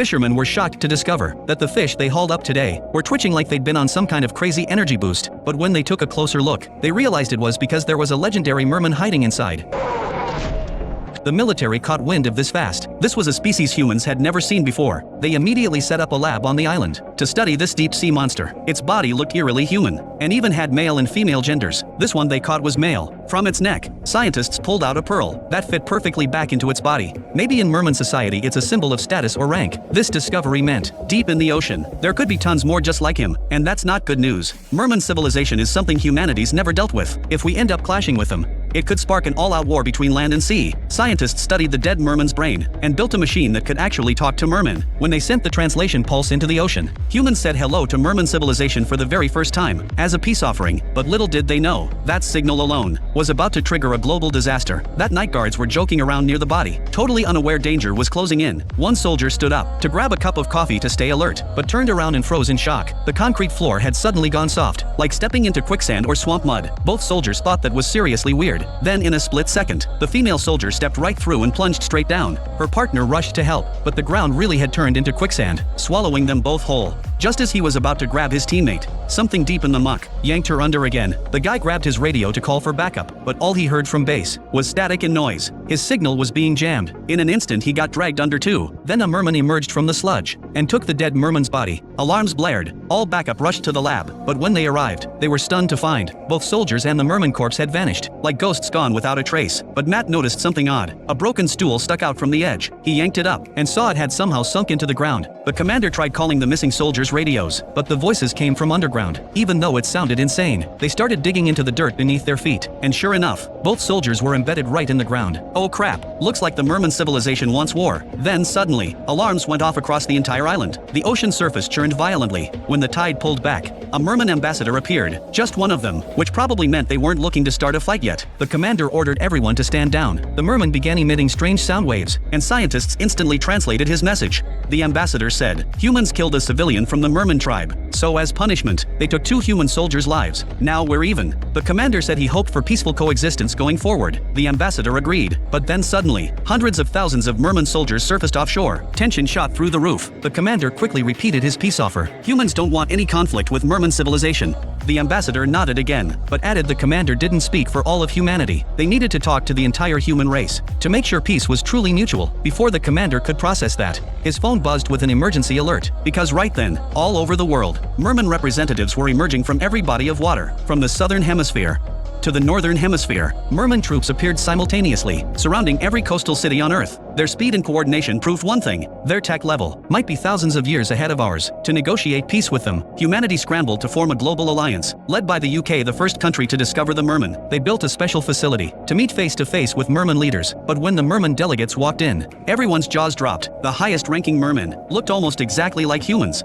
Fishermen were shocked to discover that the fish they hauled up today were twitching like they'd been on some kind of crazy energy boost, but when they took a closer look, they realized it was because there was a legendary merman hiding inside. The military caught wind of this fast. This was a species humans had never seen before. They immediately set up a lab on the island to study this deep-sea monster. Its body looked eerily human, and even had male and female genders. This one they caught was male. From its neck, scientists pulled out a pearl that fit perfectly back into its body. Maybe in merman society it's a symbol of status or rank. This discovery meant, deep in the ocean, there could be tons more just like him, and that's not good news. Merman civilization is something humanity's never dealt with. If we end up clashing with them, it could spark an all-out war between land and sea. Scientists studied the dead merman's brain and built a machine that could actually talk to mermen. When they sent the translation pulse into the ocean, humans said hello to merman civilization for the very first time, as a peace offering, but little did they know, that signal alone was about to trigger a global disaster. That night guards were joking around near the body, totally unaware danger was closing in. One soldier stood up to grab a cup of coffee to stay alert, but turned around and froze in shock. The concrete floor had suddenly gone soft, like stepping into quicksand or swamp mud. Both soldiers thought that was seriously weird. Then in a split second, the female soldier stepped right through and plunged straight down. Her partner rushed to help, but the ground really had turned into quicksand, swallowing them both whole. Just as he was about to grab his teammate, something deep in the muck yanked her under again. The guy grabbed his radio to call for backup, but all he heard from base was static and noise. His signal was being jammed. In an instant he got dragged under too. Then a merman emerged from the sludge and took the dead merman's body. Alarms blared. All backup rushed to the lab, but when they arrived, they were stunned to find both soldiers and the merman corpse had vanished, like ghosts gone without a trace. But Matt noticed something odd. A broken stool stuck out from the edge. He yanked it up and saw it had somehow sunk into the ground. The commander tried calling the missing soldiers' radios, but the voices came from underground, even though it sounded insane. They started digging into the dirt beneath their feet, and sure enough, both soldiers were embedded right in the ground. Oh crap, looks like the merman civilization wants war. Then suddenly, alarms went off across the entire island. The ocean surface churned violently. When the tide pulled back, a merman ambassador appeared, just one of them, which probably meant they weren't looking to start a fight yet. The commander ordered everyone to stand down. The merman began emitting strange sound waves, and scientists instantly translated his message. The ambassador said, humans killed a civilian from the merman tribe, so as punishment, they took 2 human soldiers' lives. Now we're even. The commander said he hoped for peaceful coexistence going forward. The ambassador agreed, but then suddenly, hundreds of thousands of merman soldiers surfaced offshore. Tension shot through the roof. The commander quickly repeated his peace offer. Humans don't want any conflict with merman civilization. The ambassador nodded again, but added the commander didn't speak for all of humanity. They needed to talk to the entire human race to make sure peace was truly mutual. Before the commander could process that, his phone buzzed with an emergency alert, because right then, all over the world, merman representatives were emerging from every body of water, from the southern hemisphere to the northern hemisphere. Merman troops appeared simultaneously, surrounding every coastal city on Earth. Their speed and coordination proved one thing: their tech level might be thousands of years ahead of ours. To negotiate peace with them, humanity scrambled to form a global alliance. Led by the UK, the first country to discover the merman, they built a special facility to meet face-to-face with merman leaders. But when the merman delegates walked in, everyone's jaws dropped. The highest-ranking mermen looked almost exactly like humans.